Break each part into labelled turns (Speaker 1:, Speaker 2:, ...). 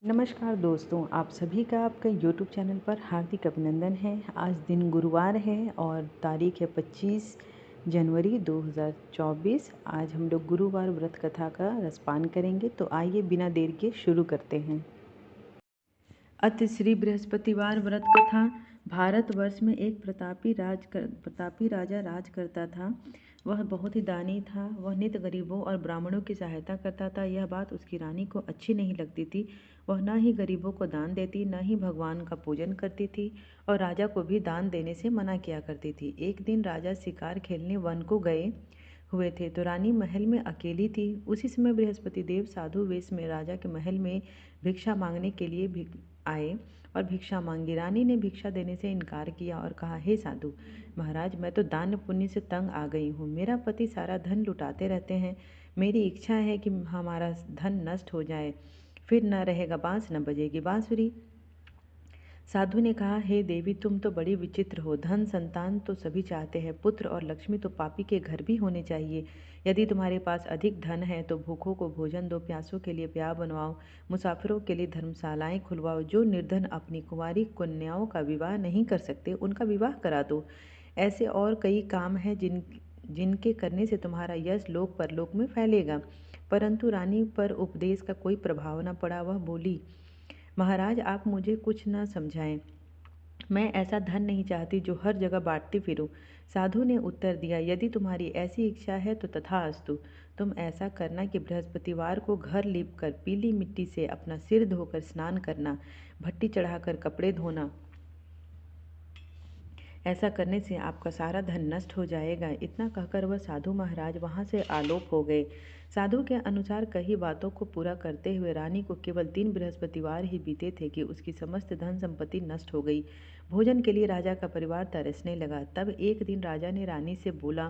Speaker 1: नमस्कार दोस्तों, आप सभी का आपका यूट्यूब चैनल पर हार्दिक अभिनंदन है। आज दिन गुरुवार है और तारीख है 25 जनवरी 2024। आज हम लोग गुरुवार व्रत कथा का रसपान करेंगे, तो आइए बिना देर के शुरू करते हैं। अत श्री बृहस्पतिवार व्रत कथा। भारतवर्ष में एक प्रतापी राजा राज करता था। वह बहुत ही दानी था। वह नित गरीबों और ब्राह्मणों की सहायता करता था। यह बात उसकी रानी को अच्छी नहीं लगती थी। वह न ही गरीबों को दान देती, न ही भगवान का पूजन करती थी और राजा को भी दान देने से मना किया करती थी। एक दिन राजा शिकार खेलने वन को गए हुए थे, तो रानी महल में अकेली थी। उसी समय बृहस्पति देव साधु वेश में राजा के महल में भिक्षा मांगने के लिए आए और भिक्षा मांगी। रानी ने भिक्षा देने से इनकार किया और कहा, हे साधु महाराज, मैं तो दान पुण्य से तंग आ गई हूँ। मेरा पति सारा धन लुटाते रहते हैं। मेरी इच्छा है कि हमारा धन नष्ट हो जाए, फिर न रहेगा बांस, न बजेगी बांसुरी। साधु ने कहा, हे देवी, तुम तो बड़ी विचित्र हो। धन संतान तो सभी चाहते हैं, पुत्र और लक्ष्मी तो पापी के घर भी होने चाहिए। यदि तुम्हारे पास अधिक धन है तो भूखों को भोजन दो, प्यासों के लिए ब्याह बनवाओ, मुसाफिरों के लिए धर्मशालाएं खुलवाओ। जो निर्धन अपनी कुंवारी कन्याओं का विवाह नहीं कर सकते, उनका विवाह करा दो। ऐसे और कई काम हैं जिनके करने से तुम्हारा यश लोक परलोक में फैलेगा। परंतु रानी पर उपदेश का कोई प्रभाव न पड़ा। वह बोली, महाराज, आप मुझे कुछ न समझाएं। मैं ऐसा धन नहीं चाहती जो हर जगह बांटती फिरूं। साधु ने उत्तर दिया, यदि तुम्हारी ऐसी इच्छा है तो तथास्तु। तुम ऐसा करना कि बृहस्पतिवार को घर लीपकर पीली मिट्टी से अपना सिर धोकर स्नान करना, भट्टी चढ़ाकर कपड़े धोना। ऐसा करने से आपका सारा धन नष्ट हो जाएगा। इतना कहकर वह साधु महाराज वहाँ से आलोप हो गए। साधु के अनुसार कही बातों को पूरा करते हुए रानी को केवल 3 बृहस्पतिवार ही बीते थे कि उसकी समस्त धन संपत्ति नष्ट हो गई। भोजन के लिए राजा का परिवार तरसने लगा। तब एक दिन राजा ने रानी से बोला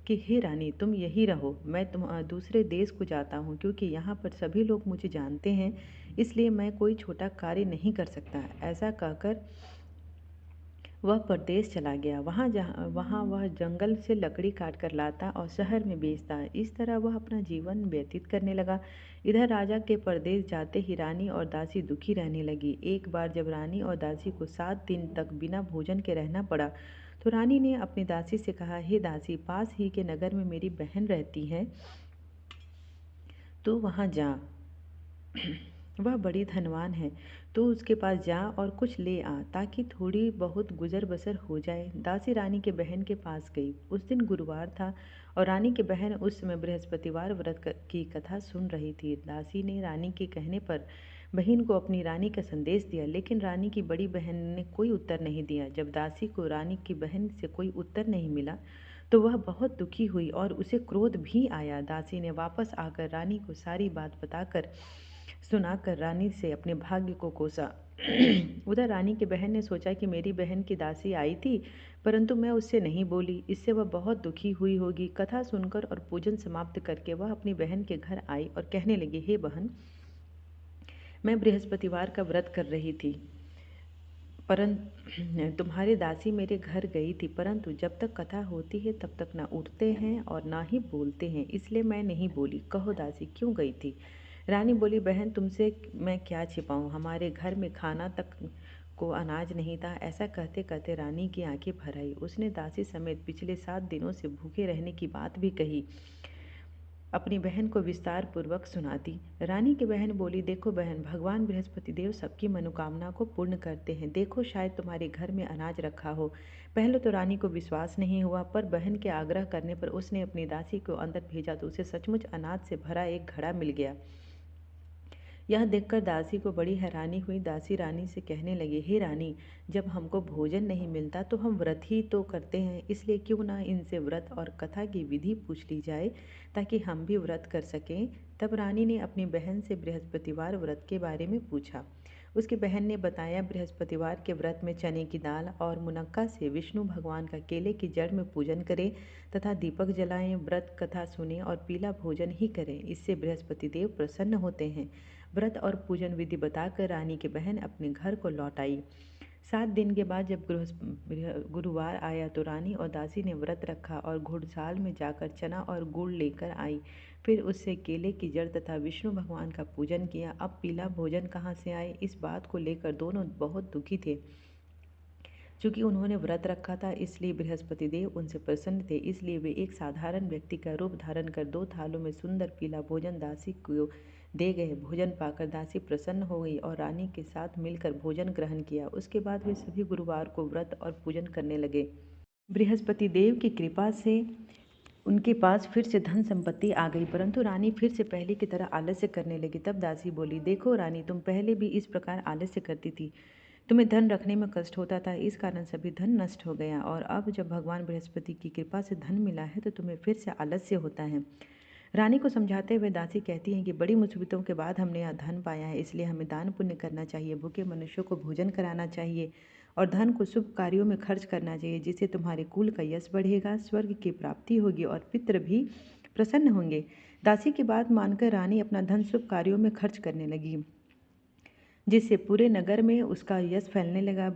Speaker 1: कि हे रानी, तुम यही रहो, मैं दूसरे देश को जाता हूँ, क्योंकि यहाँ पर सभी लोग मुझे जानते हैं, इसलिए मैं कोई छोटा कार्य नहीं कर सकता। ऐसा कहकर वह परदेश चला गया। वहाँ वह जंगल से लकड़ी काट कर लाता और शहर में बेचता। इस तरह वह अपना जीवन व्यतीत करने लगा। इधर राजा के परदेश जाते ही रानी और दासी दुखी रहने लगी। एक बार जब रानी और दासी को 7 दिन तक बिना भोजन के रहना पड़ा, तो रानी ने अपनी दासी से कहा, हे दासी, पास ही के नगर में मेरी बहन रहती है, तो वहाँ जा। वह बड़ी धनवान है, तो उसके पास जा और कुछ ले आ, ताकि थोड़ी बहुत गुजर बसर हो जाए। दासी रानी के बहन के पास गई। उस दिन गुरुवार था और रानी की बहन उस समय बृहस्पतिवार व्रत की कथा सुन रही थी। दासी ने रानी के कहने पर बहन को अपनी रानी का संदेश दिया, लेकिन रानी की बड़ी बहन ने कोई उत्तर नहीं दिया। जब दासी को रानी की बहन से कोई उत्तर नहीं मिला, तो वह बहुत दुखी हुई और उसे क्रोध भी आया। दासी ने वापस आकर रानी को सारी बात बताकर सुनाकर रानी से अपने भाग्य को कोसा। उधर रानी की बहन ने सोचा कि मेरी बहन की दासी आई थी, परंतु मैं उससे नहीं बोली, इससे वह बहुत दुखी हुई होगी। कथा सुनकर और पूजन समाप्त करके वह अपनी बहन के घर आई और कहने लगी, हे बहन, मैं बृहस्पतिवार का व्रत कर रही थी, परंतु तुम्हारी दासी मेरे घर गई थी, परंतु जब तक कथा होती है तब तक ना उठते हैं और ना ही बोलते हैं, इसलिए मैं नहीं बोली। कहो दासी, क्यों गई थी? रानी बोली, बहन, तुमसे मैं क्या छिपाऊं, हमारे घर में खाना तक को अनाज नहीं था। ऐसा कहते कहते रानी की आंखें भर आई। उसने दासी समेत पिछले 7 दिनों से भूखे रहने की बात भी कही, अपनी बहन को विस्तार पूर्वक सुना दी। रानी की बहन बोली, देखो बहन, भगवान बृहस्पति देव सबकी मनोकामना को पूर्ण करते हैं। देखो, शायद तुम्हारे घर में अनाज रखा हो। पहले तो रानी को विश्वास नहीं हुआ, पर बहन के आग्रह करने पर उसने अपनी दासी को अंदर भेजा तो उसे सचमुच अनाज से भरा एक घड़ा मिल गया। यह देखकर दासी को बड़ी हैरानी हुई। दासी रानी से कहने लगी, हे रानी, जब हमको भोजन नहीं मिलता तो हम व्रत ही तो करते हैं, इसलिए क्यों ना इनसे व्रत और कथा की विधि पूछ ली जाए, ताकि हम भी व्रत कर सकें। तब रानी ने अपनी बहन से बृहस्पतिवार व्रत के बारे में पूछा। उसकी बहन ने बताया, बृहस्पतिवार के व्रत में चने की दाल और मुनक्का से विष्णु भगवान का केले की जड़ में पूजन करें तथा दीपक जलाएं, व्रत कथा सुने और पीला भोजन ही करें, इससे बृहस्पति देव प्रसन्न होते हैं। व्रत और पूजन विधि बताकर रानी की बहन अपने घर को लौट आई। 7 दिन के बाद जब गुरुवार आया तो रानी और दासी ने व्रत रखा और घुड़साल में जाकर चना और गुड़ लेकर आई। फिर उससे केले की जड़ तथा विष्णु भगवान का पूजन किया। अब पीला भोजन कहाँ से आए, इस बात को लेकर दोनों बहुत दुखी थे। चूंकि उन्होंने व्रत रखा था, इसलिए बृहस्पति देव उनसे प्रसन्न थे। इसलिए वे एक साधारण व्यक्ति का रूप धारण कर 2 थालों में सुंदर पीला भोजन दासी को दे गए। भोजन पाकर दासी प्रसन्न हो गई और रानी के साथ मिलकर भोजन ग्रहण किया। उसके बाद वे सभी गुरुवार को व्रत और पूजन करने लगे। बृहस्पति देव की कृपा से उनके पास फिर से धन संपत्ति आ गई, परंतु रानी फिर से पहले की तरह आलस्य करने लगी। तब दासी बोली, देखो रानी, तुम पहले भी इस प्रकार आलस्य करती थी। तुम्हें धन रखने में कष्ट होता था, इस कारण सभी धन नष्ट हो गया। और अब जब भगवान बृहस्पति की कृपा से धन मिला है तो तुम्हें फिर से आलस्य होता है। रानी को समझाते हुए दासी कहती हैं कि बड़ी मुसीबतों के बाद हमने यह धन पाया है, इसलिए हमें दान पुण्य करना चाहिए, भूखे मनुष्यों को भोजन कराना चाहिए और धन को शुभ कार्यों में खर्च करना चाहिए, जिससे तुम्हारे कुल का यश बढ़ेगा, स्वर्ग की प्राप्ति होगी और पितृ भी प्रसन्न होंगे। दासी की बात मानकर रानी अपना धन शुभ कार्यों में खर्च करने लगी, जिससे पूरे नगर में उसका यश फैलने लगा।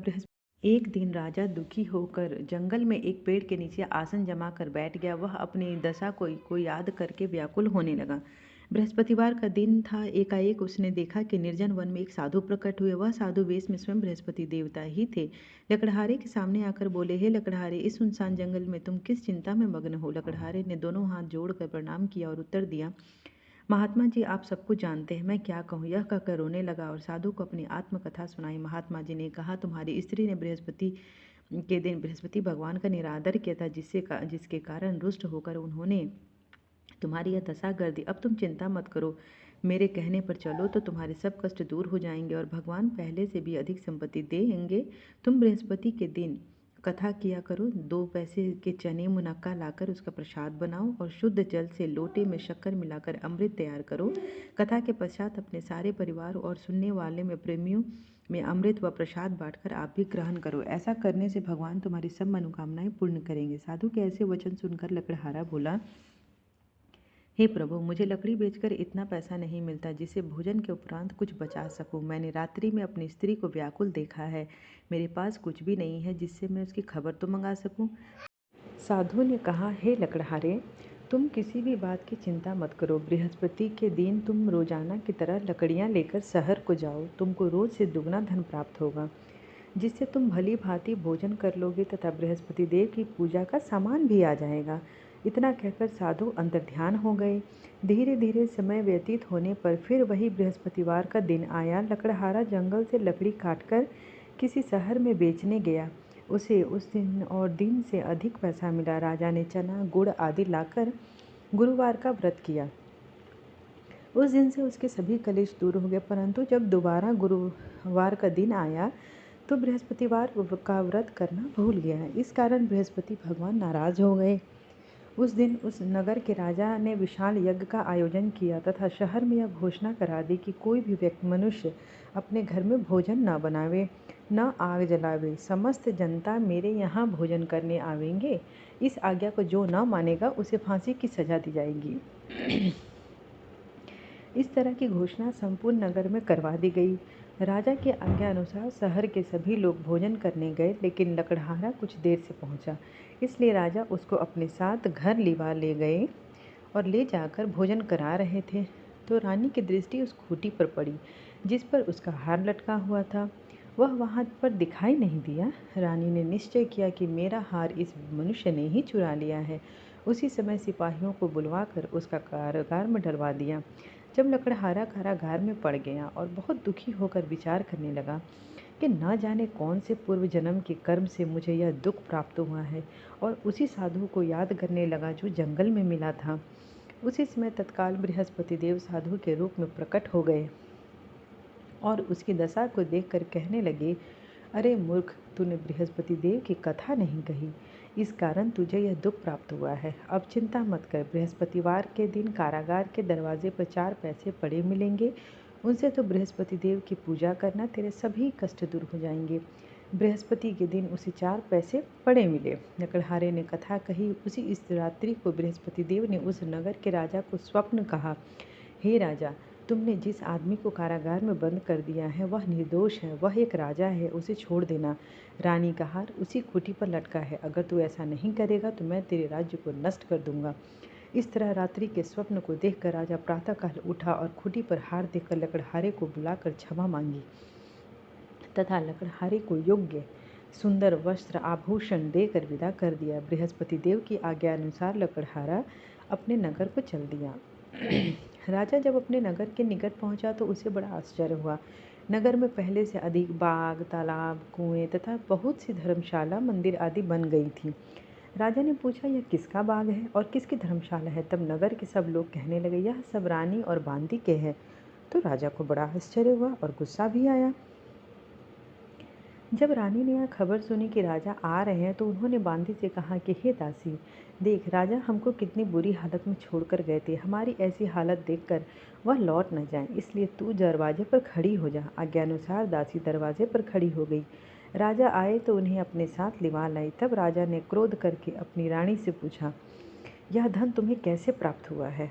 Speaker 1: एक दिन राजा दुखी होकर जंगल में एक पेड़ के नीचे आसन जमा कर बैठ गया। वह अपनी दशा को याद करके व्याकुल होने लगा। बृहस्पतिवार का दिन था। एकाएक उसने देखा कि निर्जन वन में एक साधु प्रकट हुए। वह साधु वेश में स्वयं बृहस्पति देवता ही थे। लकड़हारे के सामने आकर बोले, हे लकड़हारे, इस सुनसान जंगल में तुम किस चिंता में मग्न हो। लकड़हारे ने दोनों हाथ जोड़कर प्रणाम किया और उत्तर दिया, महात्मा जी, आप सब कुछ जानते हैं, मैं क्या कहूँ। यह कहकर रोने लगा और साधु को अपनी आत्मकथा सुनाई। महात्मा जी ने कहा, तुम्हारी स्त्री ने बृहस्पति के दिन बृहस्पति भगवान का निरादर किया था, जिसके कारण रुष्ट होकर उन्होंने तुम्हारी यह दशा कर दी। अब तुम चिंता मत करो, मेरे कहने पर चलो तो तुम्हारे सब कष्ट दूर हो जाएंगे और भगवान पहले से भी अधिक संपत्ति देंगे। तुम बृहस्पति के दिन कथा किया करो। 2 पैसे के चने मुनक्का लाकर उसका प्रसाद बनाओ और शुद्ध जल से लोटे में शक्कर मिलाकर अमृत तैयार करो। कथा के पश्चात अपने सारे परिवार और सुनने वाले में प्रेमियों में अमृत व प्रसाद बांटकर आप भी ग्रहण करो। ऐसा करने से भगवान तुम्हारी सब मनोकामनाएं पूर्ण करेंगे। साधु के ऐसे वचन सुनकर लकड़हारा बोला, हे प्रभु, मुझे लकड़ी बेचकर इतना पैसा नहीं मिलता जिससे भोजन के उपरांत कुछ बचा सकूं। मैंने रात्रि में अपनी स्त्री को व्याकुल देखा है। मेरे पास कुछ भी नहीं है जिससे मैं उसकी खबर तो मंगा सकूं। साधु ने कहा, हे लकड़हारे, तुम किसी भी बात की चिंता मत करो। बृहस्पति के दिन तुम रोजाना की तरह लकड़ियां लेकर शहर को जाओ। तुमको रोज से दुगना धन प्राप्त होगा, जिससे तुम भली भांति भोजन कर लोगे तथा बृहस्पति देव की पूजा का सामान भी आ जाएगा। इतना कहकर साधु अंतर्ध्यान हो गए। धीरे धीरे समय व्यतीत होने पर फिर वही बृहस्पतिवार का दिन आया। लकड़हारा जंगल से लकड़ी काटकर किसी शहर में बेचने गया। उसे उस दिन और दिन से अधिक पैसा मिला। राजा ने चना, गुड़ आदि लाकर गुरुवार का व्रत किया। उस दिन से उसके सभी कलेश दूर हो गए। परंतु जब दोबारा गुरुवार का दिन आया तो बृहस्पतिवार का व्रत करना भूल गया। इस कारण बृहस्पति भगवान नाराज हो गए। उस दिन उस नगर के राजा ने विशाल यज्ञ का आयोजन किया तथा शहर में यह घोषणा करा दी कि कोई भी व्यक्ति मनुष्य अपने घर में भोजन न बनावे, न आग जलावे। समस्त जनता मेरे यहाँ भोजन करने आवेंगे। इस आज्ञा को जो न मानेगा उसे फांसी की सजा दी जाएगी। इस तरह की घोषणा संपूर्ण नगर में करवा दी गई। राजा के आज्ञा अनुसार शहर के सभी लोग भोजन करने गए, लेकिन लकड़हारा कुछ देर से पहुंचा। इसलिए राजा उसको अपने साथ घर लिवा ले गए और ले जाकर भोजन करा रहे थे तो रानी की दृष्टि उस खूंटी पर पड़ी जिस पर उसका हार लटका हुआ था। वह वहाँ पर दिखाई नहीं दिया। रानी ने निश्चय किया कि मेरा हार इस मनुष्य ने ही चुरा लिया है। उसी समय सिपाहियों को बुलवाकर उसका कारागार में डलवा दिया। जब लकड़हारा कारागार में पड़ गया और बहुत दुखी होकर विचार करने लगा कि न जाने कौन से पूर्व जन्म के कर्म से मुझे यह दुख प्राप्त हुआ है, और उसी साधु को याद करने लगा जो जंगल में मिला था। उसी समय तत्काल बृहस्पति देव साधु के रूप में प्रकट हो गए और उसकी दशा को देखकर कहने लगे, अरे मूर्ख, तूने बृहस्पति देव की कथा नहीं कही, इस कारण तुझे यह दुख प्राप्त हुआ है। अब चिंता मत कर, बृहस्पतिवार के दिन कारागार के दरवाजे पर 4 पैसे पड़े मिलेंगे। उनसे तो बृहस्पति देव की पूजा करना, तेरे सभी कष्ट दूर हो जाएंगे। बृहस्पति के दिन उसे 4 पैसे पड़े मिले। लकड़हारे ने कथा कही। उसी इस रात्रि को बृहस्पति देव ने उस नगर के राजा को स्वप्न कहा, हे राजा, तुमने जिस आदमी को कारागार में बंद कर दिया है वह निर्दोष है, वह एक राजा है, उसे छोड़ देना। रानी का हार उसी खूंटी पर लटका है। अगर तू ऐसा नहीं करेगा तो मैं तेरे राज्य को नष्ट कर दूंगा। इस तरह रात्रि के स्वप्न को देखकर राजा प्रातःकाल उठा और खूंटी पर हार देकर लकड़हारे को बुलाकर क्षमा मांगी तथा लकड़हारे को योग्य सुंदर वस्त्र आभूषण देकर विदा कर दिया। बृहस्पति देव की आज्ञा अनुसार लकड़हारा अपने नगर को चल दिया। राजा जब अपने नगर के निकट पहुंचा तो उसे बड़ा आश्चर्य हुआ। नगर में पहले से अधिक बाग, तालाब, कुएं तथा बहुत सी धर्मशाला, मंदिर आदि बन गई थी। राजा ने पूछा, यह किसका बाग है और किसकी धर्मशाला है? तब नगर के सब लोग कहने लगे, यह सब रानी और बांदी के हैं। तो राजा को बड़ा आश्चर्य हुआ और गुस्सा भी आया। जब रानी ने यह खबर सुनी कि राजा आ रहे हैं तो उन्होंने बांदी से कहा कि हे दासी, देख राजा हमको कितनी बुरी हालत में छोड़कर गए थे। हमारी ऐसी हालत देखकर वह लौट न जाए, इसलिए तू दरवाजे पर खड़ी हो जा। आज्ञानुसार दासी दरवाजे पर खड़ी हो गई। राजा आए तो उन्हें अपने साथ लिवा लाई। तब राजा ने क्रोध करके अपनी रानी से पूछा, यह धन तुम्हें कैसे प्राप्त हुआ है?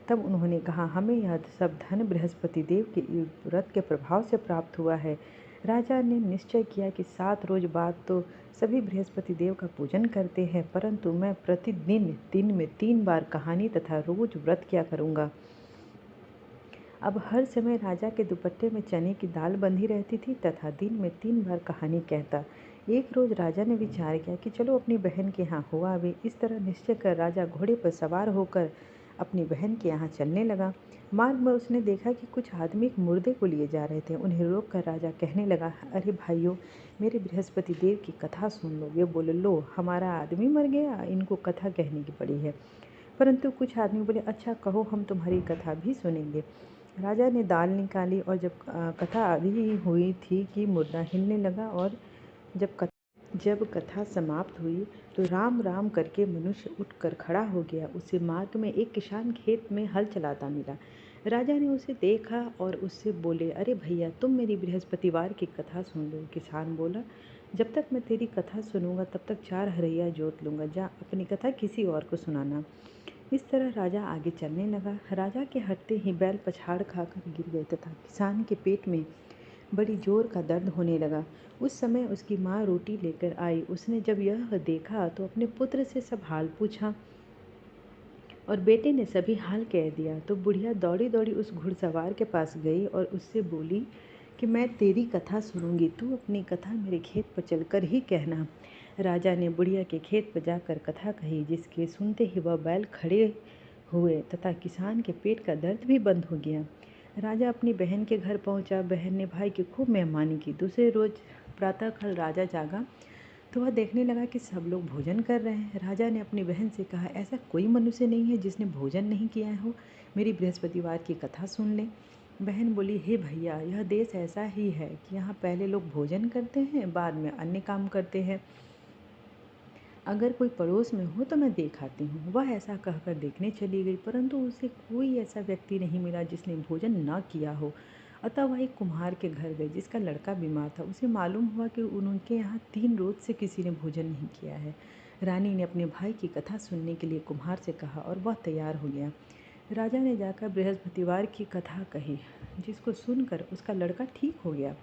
Speaker 1: तब उन्होंने कहा, हमें यह सब धन बृहस्पति देव के व्रत के प्रभाव से प्राप्त हुआ है। राजा ने निश्चय किया कि 7 रोज बाद तो सभी बृहस्पति देव का पूजन करते हैं, परंतु मैं प्रतिदिन दिन में 3 बार कहानी तथा रोज व्रत किया करूँगा। अब हर समय राजा के दुपट्टे में चने की दाल बंधी रहती थी तथा दिन में 3 बार कहानी कहता। एक रोज राजा ने विचार किया कि चलो अपनी बहन के यहाँ हो आवे। इस तरह निश्चय कर राजा घोड़े पर सवार होकर अपनी बहन के यहाँ चलने लगा। मार्ग में उसने देखा कि कुछ आदमी एक मुर्दे को लिए जा रहे थे। उन्हें रोककर राजा कहने लगा, अरे भाइयों, मेरे बृहस्पति देव की कथा सुन लो। वे बोले, लो हमारा आदमी मर गया, इनको कथा कहने की पड़ी है। परंतु कुछ आदमी बोले, अच्छा कहो, हम तुम्हारी कथा भी सुनेंगे। राजा ने दाल निकाली और जब कथा आधी हुई थी कि मुर्दा हिलने लगा और जब कथा समाप्त हुई तो राम राम करके मनुष्य उठकर खड़ा हो गया। उसे मार्ग में एक किसान खेत में हल चलाता मिला। राजा ने उसे देखा और उससे बोले, अरे भैया, तुम मेरी बृहस्पतिवार की कथा सुन लो। किसान बोला, जब तक मैं तेरी कथा सुनूंगा तब तक 4 हरैया जोत लूँगा। जा अपनी कथा किसी और को सुनाना। इस तरह राजा आगे चलने लगा। राजा के हटते ही बैल पछाड़ खाकर गिर गए तथा किसान के पेट में बड़ी जोर का दर्द होने लगा। उस समय उसकी माँ रोटी लेकर आई। उसने जब यह देखा तो अपने पुत्र से सब हाल पूछा और बेटे ने सभी हाल कह दिया। तो बुढ़िया दौड़ी दौड़ी उस घुड़सवार के पास गई और उससे बोली कि मैं तेरी कथा सुनूंगी, तू अपनी कथा मेरे खेत पर चलकर ही कहना। राजा ने बुढ़िया के खेत पर जाकर कथा कही, जिसके सुनते ही वह बैल खड़े हुए तथा किसान के पेट का दर्द भी बंद हो गया। राजा अपनी बहन के घर पहुंचा। बहन ने भाई की खूब मेहमानी की। दूसरे रोज प्रातःकाल राजा जागा तो वह देखने लगा कि सब लोग भोजन कर रहे हैं। राजा ने अपनी बहन से कहा, ऐसा कोई मनुष्य नहीं है जिसने भोजन नहीं किया हो, मेरी बृहस्पतिवार की कथा सुन ले। बहन बोली, हे भैया, यह देश ऐसा ही है कि यहाँ पहले लोग भोजन करते हैं, बाद में अन्य काम करते हैं। अगर कोई पड़ोस में हो तो मैं देख आती हूँ। वह ऐसा कहकर देखने चली गई, परंतु उसे कोई ऐसा व्यक्ति नहीं मिला जिसने भोजन न किया हो। अतः वह एक कुम्हार के घर गई जिसका लड़का बीमार था। उसे मालूम हुआ कि उनके यहाँ 3 रोज से किसी ने भोजन नहीं किया है। रानी ने अपने भाई की कथा सुनने के लिए कुम्हार से कहा और वह तैयार हो गया। राजा ने जाकर बृहस्पतिवार की कथा कही, जिसको सुनकर उसका लड़का ठीक हो गया।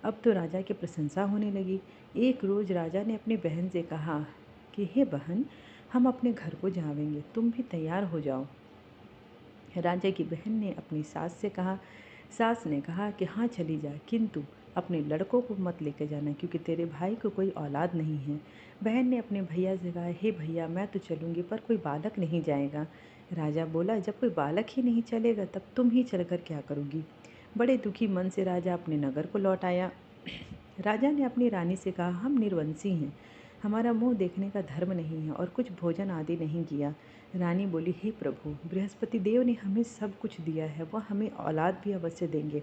Speaker 1: अब तो राजा की प्रशंसा होने लगी। एक रोज राजा ने अपनी बहन से कहा कि हे बहन, हम अपने घर को जाएंगे, तुम भी तैयार हो जाओ। राजा की बहन ने अपनी सास से कहा। सास ने कहा कि हाँ चली जा, किंतु अपने लड़कों को मत लेकर जाना, क्योंकि तेरे भाई को कोई औलाद नहीं है। बहन ने अपने भैया से कहा, हे भैया, मैं तो चलूँगी पर कोई बालक नहीं जाएगा। राजा बोला, जब कोई बालक ही नहीं चलेगा तब तुम ही चलकर क्या करोगी? बड़े दुखी मन से राजा अपने नगर को लौट आया। राजा ने अपनी रानी से कहा, हम निर्वंशी हैं, हमारा मुंह देखने का धर्म नहीं है और कुछ भोजन आदि नहीं किया। रानी बोली, हे प्रभु, बृहस्पति देव ने हमें सब कुछ दिया है, वह हमें औलाद भी अवश्य देंगे।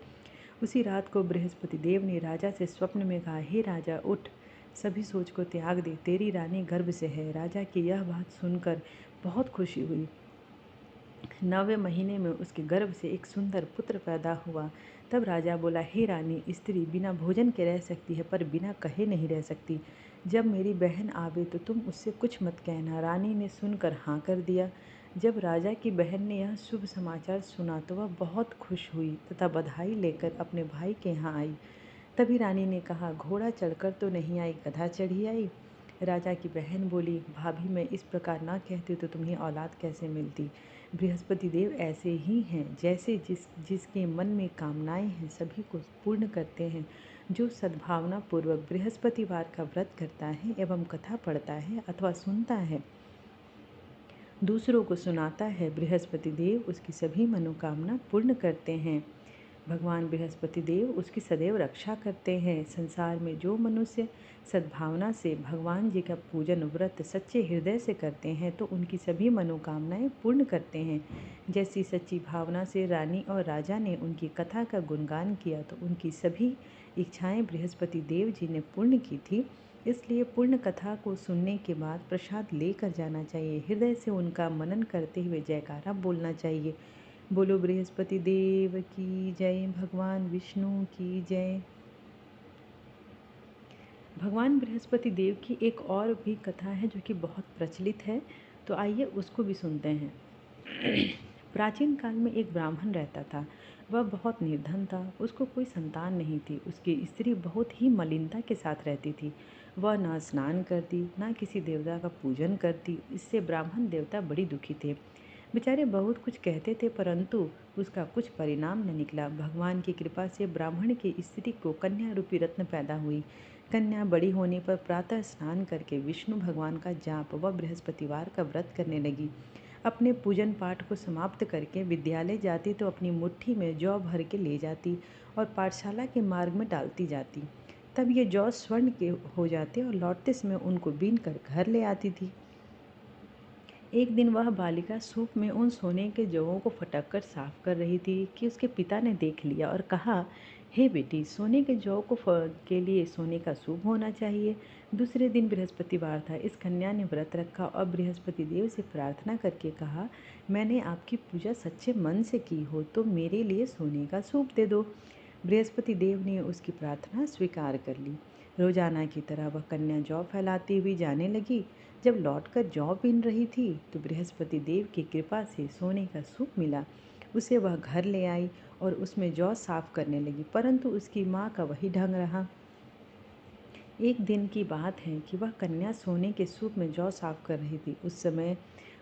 Speaker 1: उसी रात को बृहस्पति देव ने राजा से स्वप्न में कहा, हे राजा, उठ, सभी सोच को त्याग दे, तेरी रानी गर्भ से है। राजा की यह बात सुनकर बहुत खुशी हुई। 9वें महीने में उसके गर्भ से एक सुंदर पुत्र पैदा हुआ। तब राजा बोला, हे रानी, स्त्री बिना भोजन के रह सकती है पर बिना कहे नहीं रह सकती। जब मेरी बहन आवे तो तुम उससे कुछ मत कहना। रानी ने सुनकर हाँ कर दिया। जब राजा की बहन ने यह शुभ समाचार सुना तो वह बहुत खुश हुई तथा बधाई लेकर अपने भाई के यहाँ आई। तभी रानी ने कहा, घोड़ा चढ़कर तो नहीं आई, गधा चढ़ी आई। राजा की बहन बोली, भाभी मैं इस प्रकार ना कहती तो तुम्हें औलाद कैसे मिलती। बृहस्पति देव ऐसे ही हैं, जैसे जिसके मन में कामनाएं हैं सभी को पूर्ण करते हैं। जो सद्भावना पूर्वक बृहस्पतिवार का व्रत करता है एवं कथा पढ़ता है अथवा सुनता है, दूसरों को सुनाता है, बृहस्पति देव उसकी सभी मनोकामना पूर्ण करते हैं। भगवान बृहस्पति देव उसकी सदैव रक्षा करते हैं। संसार में जो मनुष्य सद्भावना से भगवान जी का पूजन व्रत सच्चे हृदय से करते हैं तो उनकी सभी मनोकामनाएं पूर्ण करते हैं। जैसी सच्ची भावना से रानी और राजा ने उनकी कथा का गुणगान किया तो उनकी सभी इच्छाएं बृहस्पति देव जी ने पूर्ण की थी। इसलिए पूर्ण कथा को सुनने के बाद प्रसाद लेकर जाना चाहिए। हृदय से उनका मनन करते हुए जयकारा बोलना चाहिए। बोलो बृहस्पति देव की जय, भगवान विष्णु की जय। भगवान बृहस्पति देव की एक और भी कथा है जो कि बहुत प्रचलित है, तो आइए उसको भी सुनते हैं। प्राचीन काल में एक ब्राह्मण रहता था। वह बहुत निर्धन था, उसको कोई संतान नहीं थी। उसकी स्त्री बहुत ही मलिनता के साथ रहती थी। वह ना स्नान करती, ना किसी देवता का पूजन करती। इससे ब्राह्मण देवता बड़ी दुखी थे। बेचारे बहुत कुछ कहते थे परंतु उसका कुछ परिणाम न निकला। भगवान की कृपा से ब्राह्मण की स्त्री को कन्या रूपी रत्न पैदा हुई। कन्या बड़ी होने पर प्रातः स्नान करके विष्णु भगवान का जाप व बृहस्पतिवार का व्रत करने लगी। अपने पूजन पाठ को समाप्त करके विद्यालय जाती तो अपनी मुट्ठी में जौ भर के ले जाती और पाठशाला के मार्ग में डालती जाती। तब ये जौ स्वर्ण के हो जाते और लौटते समय उनको बीन कर घर ले आती थी। एक दिन वह बालिका सूप में उन सोने के जवों को फटक कर साफ कर रही थी कि उसके पिता ने देख लिया और कहा, हे बेटी, सोने के जौ के लिए सोने का सूप होना चाहिए। दूसरे दिन बृहस्पतिवार था। इस कन्या ने व्रत रखा और बृहस्पति देव से प्रार्थना करके कहा, मैंने आपकी पूजा सच्चे मन से की हो तो मेरे लिए सोने का सूप दे दो। बृहस्पति देव ने उसकी प्रार्थना स्वीकार कर ली। रोजाना की तरह वह कन्या जौ फैलाती हुई जाने लगी। जब लौटकर जौ बीन रही थी तो बृहस्पति देव की कृपा से सोने का सूप मिला। उसे वह घर ले आई और उसमें जौ साफ करने लगी, परंतु उसकी माँ का वही ढंग रहा। एक दिन की बात है कि वह कन्या सोने के सूप में जौ साफ कर रही थी। उस समय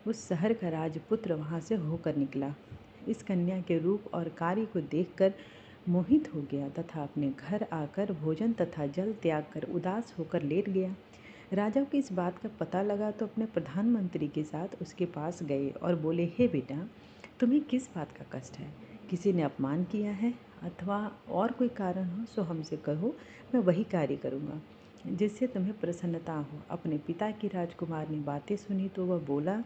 Speaker 1: उस शहर का राजपुत्र वहाँ से होकर निकला। इस कन्या के रूप और कार्य को देखकर मोहित हो गया तथा अपने घर आकर भोजन तथा जल त्याग कर उदास होकर लेट गया। राजा को इस बात का पता लगा तो अपने प्रधानमंत्री के साथ उसके पास गए और बोले, हे बेटा, तुम्हें किस बात का कष्ट है? किसी ने अपमान किया है अथवा और कोई कारण हो सो हमसे कहो, मैं वही कार्य करूँगा जिससे तुम्हें प्रसन्नता हो। अपने पिता की राजकुमार ने बातें सुनी तो वह बोला,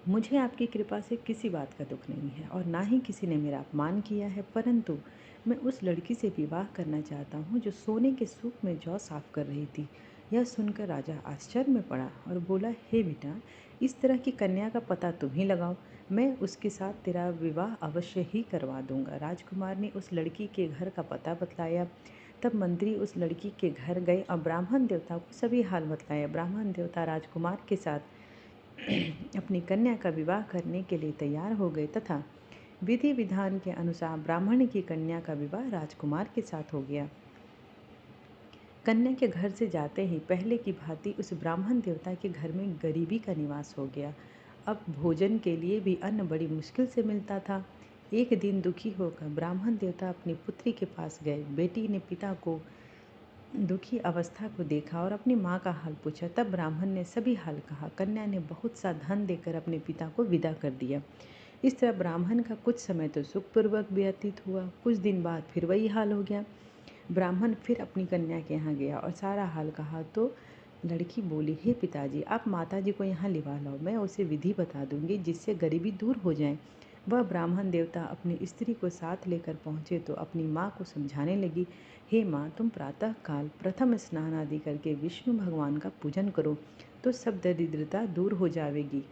Speaker 1: मुझे आपकी कृपा से किसी बात का दुख नहीं है और ना ही किसी ने मेरा अपमान किया है, परंतु मैं उस लड़की से विवाह करना चाहता हूँ जो सोने के सूप में जौ साफ कर रही थी। यह सुनकर राजा आश्चर्य में पड़ा और बोला, हे बेटा, इस तरह की कन्या का पता तुम ही लगाओ, मैं उसके साथ तेरा विवाह अवश्य ही करवा दूंगा। राजकुमार ने उस लड़की के घर का पता बतलाया। तब मंत्री उस लड़की के घर गए और ब्राह्मण देवता को सभी हाल बतलाया। ब्राह्मण देवता राजकुमार के साथ अपनी कन्या का विवाह करने के लिए तैयार हो गए तथा विधि विधान के अनुसार ब्राह्मण की कन्या का विवाह राजकुमार के साथ हो गया। कन्या के घर से जाते ही पहले की भांति उस ब्राह्मण देवता के घर में गरीबी का निवास हो गया। अब भोजन के लिए भी अन्न बड़ी मुश्किल से मिलता था। एक दिन दुखी होकर ब्राह्मण देवता अपनी पुत्री के पास गए। बेटी ने पिता को दुखी अवस्था को देखा और अपनी माँ का हाल पूछा। तब ब्राह्मण ने सभी हाल कहा। कन्या ने बहुत सा धन देकर अपने पिता को विदा कर दिया। इस तरह ब्राह्मण का कुछ समय तो सुखपूर्वक व्यतीत हुआ। कुछ दिन बाद फिर वही हाल हो गया। ब्राह्मण फिर अपनी कन्या के यहाँ गया और सारा हाल कहा तो लड़की बोली, हे पिताजी, आप माताजी को यहाँ लिवा लाओ, मैं उसे विधि बता दूंगी जिससे गरीबी दूर हो जाए। वह ब्राह्मण देवता अपनी स्त्री को साथ लेकर पहुँचे तो अपनी माँ को समझाने लगी, हे माँ, तुम प्रातः काल प्रथम स्नान आदि करके विष्णु भगवान का पूजन करो तो सब दरिद्रता दूर हो जाएगी।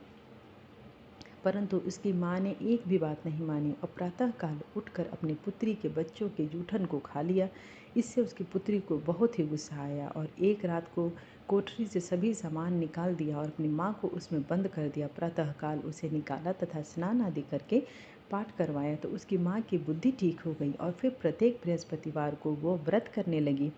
Speaker 1: परंतु उसकी माँ ने एक भी बात नहीं मानी और प्रातःकाल उठकर अपनी पुत्री के बच्चों के जूठन को खा लिया। इससे उसकी पुत्री को बहुत ही गुस्सा आया और एक रात को कोठरी से सभी सामान निकाल दिया और अपनी माँ को उसमें बंद कर दिया। प्रातःकाल उसे निकाला तथा स्नान आदि करके पाठ करवाया तो उसकी माँ की बुद्धि ठीक हो गई और फिर प्रत्येक बृहस्पतिवार को वो व्रत करने लगी।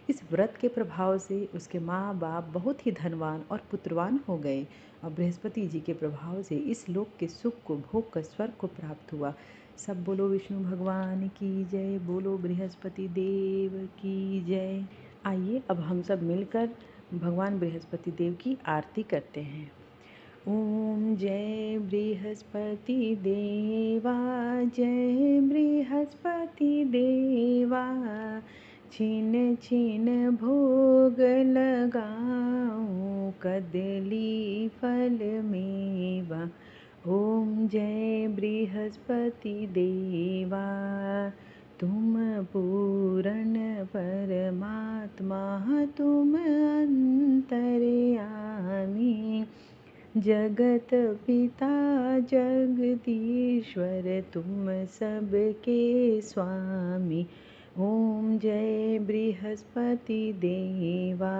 Speaker 1: इस व्रत के प्रभाव से उसके माँ बाप बहुत ही धनवान और पुत्रवान हो गए और बृहस्पति जी के प्रभाव से इस लोक के सुख को भोग कर स्वर्ग को प्राप्त हुआ। सब बोलो विष्णु भगवान की जय, बोलो बृहस्पति देव की जय। आइए अब हम सब मिलकर भगवान बृहस्पति देव की आरती करते हैं। ओम जय बृहस्पति देवा, जय बृहस्पति देवा, छिन छिन भोग लगाऊं कदली फल मेवा। ओम जय बृहस्पति देवा, तुम पूर्ण परमात्मा, तुम अंतर्यामी, जगत पिता जगदीश्वर, तुम सबके स्वामी। ओम जय बृहस्पति देवा,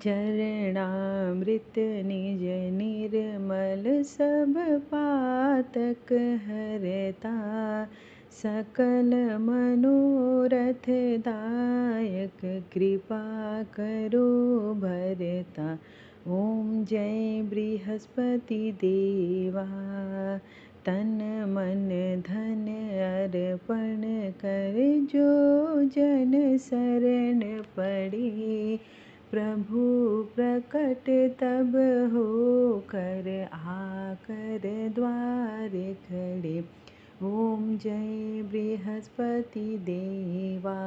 Speaker 1: चरणामृत निज निर्मल, सब पातक हरता, सकल मनोरथ दायक, कृपा करो भरता। ओम जय बृहस्पति देवा, तन मन धन अर्पण कर, जो जन शरण पड़े, प्रभु प्रकट तब हो कर, आकर द्वार खड़े। ओम जय बृहस्पति देवा,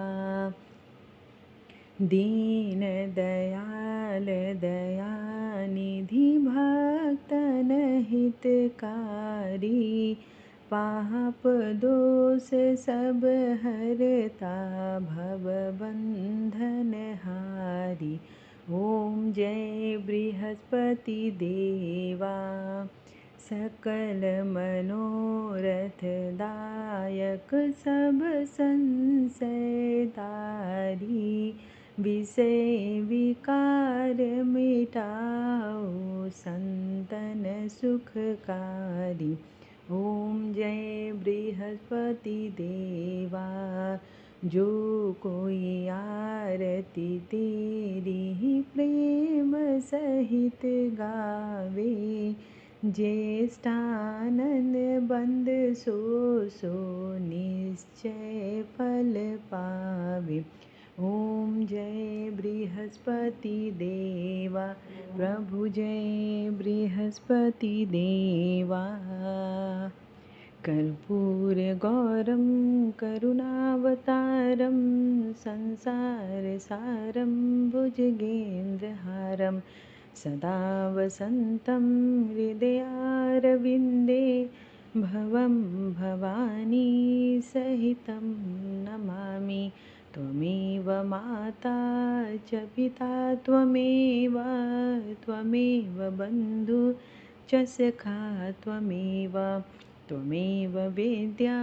Speaker 1: दीन दयाल दयानिधि, भक्तन हितकारी, पाप दोष सब हरता, भव बंधन हारी। ओम जय बृहस्पति देवा, सकल मनोरथ दायक, सब संशय तारी, विषय विकार मिटाओ, संतन सुखकारी। ओम जय बृहस्पति देवा, जो कोई आरती तेरी प्रेम सहित गावे, ज्येष्ठानंद बंद सो सो, निश्चय फल पावे। ओम जय बृहस्पति देवा, प्रभु जय बृहस्पति देवा। कर्पूर गौरम करुणावतारम, संसार सारम भुजगेन्द्रहारम, सदा वसन्तं हृदयारविन्दे, भवं भवानी सहितं नमामि। त्वमेव माता च पिता, त्वमेव बन्धु च सखा, त्वमेव वेद्या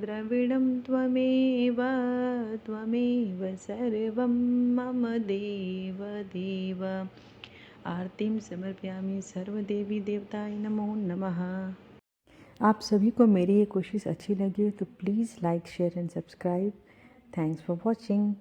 Speaker 1: द्रविडं, त्वमेव सर्वं मम देव देव। आरतीम समर्पयामि, सर्वदेवी देवताय नमो नमः। आप सभी को मेरी ये कोशिश अच्छी लगी तो please like share and subscribe. Thanks for watching.